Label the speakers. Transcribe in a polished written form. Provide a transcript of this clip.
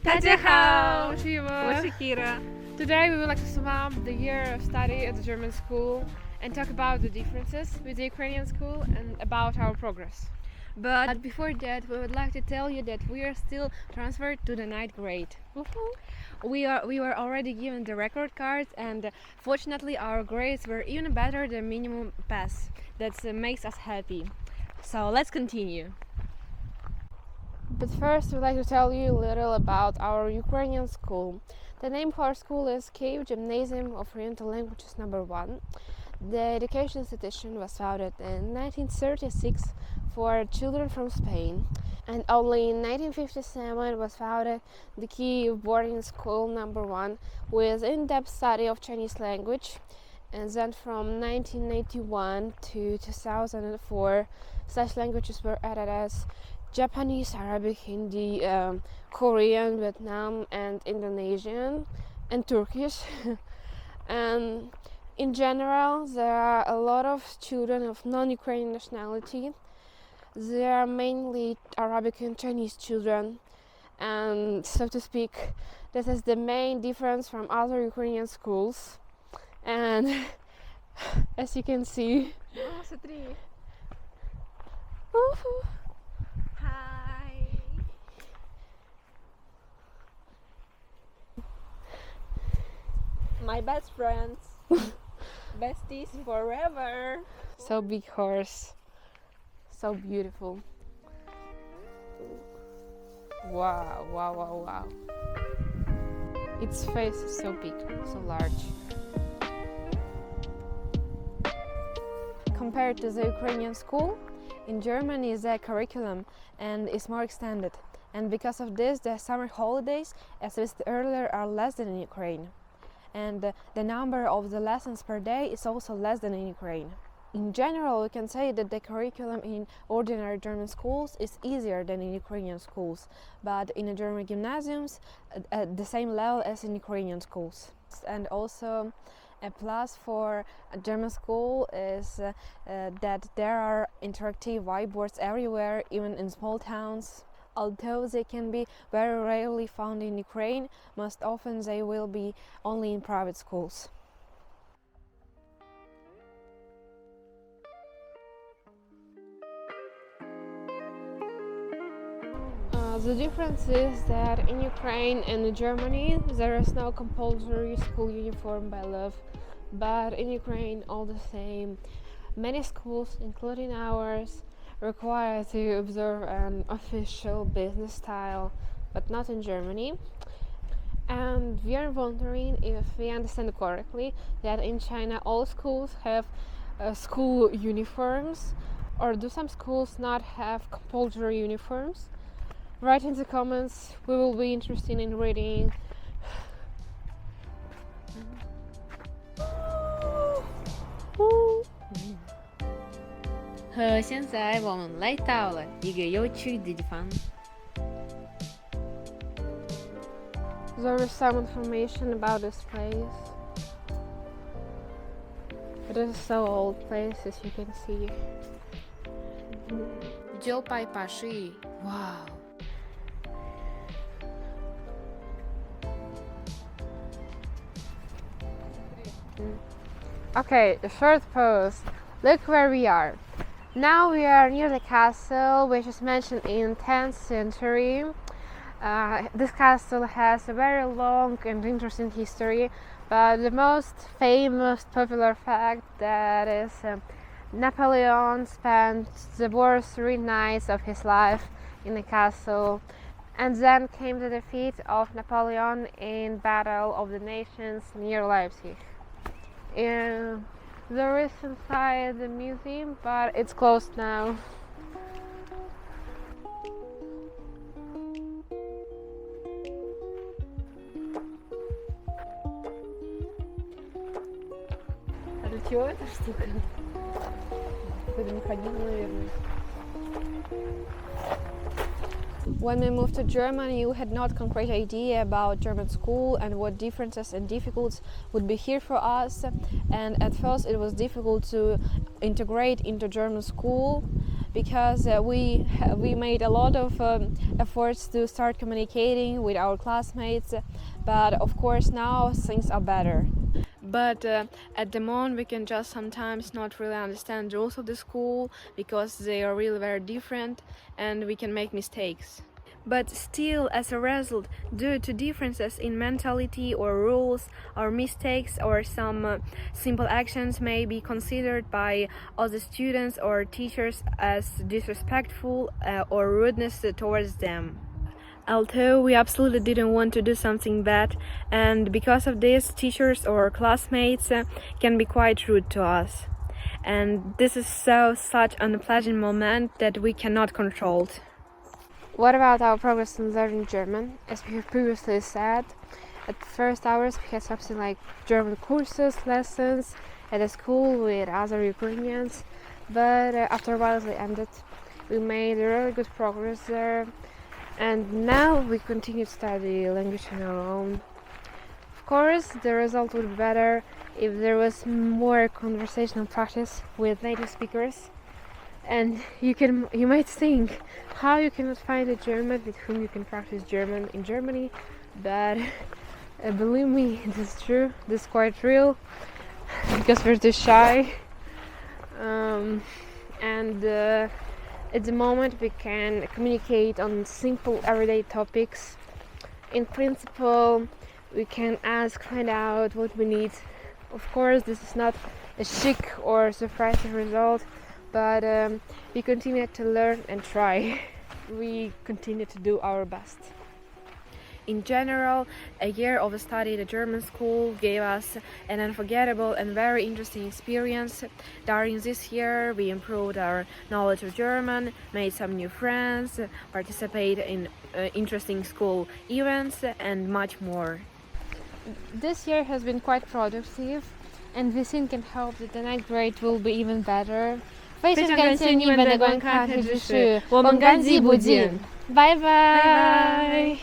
Speaker 1: 大家好，我是雨萌，
Speaker 2: 我是 Kira.
Speaker 1: Today we would like to sum up the year of study at the German school and talk about the differences with the Ukrainian school and about our progress. But before that, we would like to tell you that we are still transferred to the 9th grade. We were already given the record cards, and fortunately our grades were even better than minimum pass. That makes us happy. So let's continue. But first, we'd like to tell you a little about our Ukrainian school. The name of our school is Kyiv Gymnasium of Oriental Languages No. 1. The education institution was founded in 1936 for children from Spain, and only in 1957 was founded the Kyiv Boarding School No. 1 with in-depth study of Chinese language. And then from 1981 to 2004, such languages were added as Japanese, Arabic, Hindi, Korean, Vietnam, and Indonesian, and Turkish. And in general, there are a lot of children of non-Ukrainian nationality. They are mainly Arabic and Chinese children, and so to speak, this is the main difference from other Ukrainian schools. And as you can see,
Speaker 2: Hi. My best friends. Besties forever.
Speaker 1: so big horse, so beautiful. Wow. Its face is so big, so large. Compared to the Ukrainian school, in Germany the curriculum and is more extended, and because of this the summer holidays, as listed earlier, are less than in Ukraine, and the number of the lessons per day is also less than in Ukraine. In general, we can say that the curriculum in ordinary German schools is easier than in Ukrainian schools, but in the German gymnasiums at the same level as in Ukrainian schools. And also a plus for a German school is that there are interactive whiteboards everywhere, even in small towns. Although they can be very rarely found in Ukraine, most often they will be only in private schools. The difference is that in Ukraine and in Germany there is no compulsory school uniform by law, but in Ukraine all the same, many schools, including ours, require to observe an official business style, but not in Germany. And we are wondering if we understand correctly that in China all schools have school uniforms, or do some schools not have compulsory uniforms? Write in the comments, we will be interested in reading.
Speaker 2: 和现在我们来到了一个有趣的地方。
Speaker 1: There is some information about this place. It is a so old place, as you can see.
Speaker 2: 988 Wow.
Speaker 1: Okay, a short pause. Look where we are. Now we are near the castle, which is mentioned in 10th century. This castle has a very long and interesting history, but the most famous popular fact that is Napoleon spent the worst 3 nights of his life in the castle, and then came the defeat of Napoleon in Battle of the Nations near Leipzig. There is inside the museum, but it's closed now.
Speaker 2: А для чего эта штука? Чтобы не ходить, наверное.
Speaker 1: When we moved to Germany, we had not concrete idea about German school and what differences and difficulties would be here for us. And at first it was difficult to integrate into German school because we made a lot of efforts to start communicating with our classmates, but of course now things are better. But at the moment we can just sometimes not really understand the rules of the school because they are really very different and we can make mistakes. But still, as a result, due to differences in mentality or rules or mistakes or some simple actions may be considered by other students or teachers as disrespectful or rudeness towards them. Although we absolutely didn't want to do something bad, and because of this, teachers or classmates can be quite rude to us. And this is such an unpleasant moment that we cannot control. What about our progress in learning German? As we have previously said, at the first hours we had something like German courses, lessons at a school with other Ukrainians, but after a while they ended. We made really good progress there, and now we continue to study language on our own. Of course, the result would be better if there was more conversational practice with native speakers. And you might think how you cannot find a German with whom you can practice German in Germany, but believe me, this is true. This is quite real because we're too shy. At the moment we can communicate on simple everyday topics. In principle, we can ask, find out what we need. Of course, this is not a chic or surprising result, but we continue to learn and try. We continue to do our best. In general, a year of study at a German school gave us an unforgettable and very interesting experience. During this year, we improved our knowledge of German, made some new friends, participated in interesting school events, and much more. This year has been quite productive, and we think and hope that the next grade will be even better. 非常感谢你们的观看和支持，我们感激不尽。拜拜。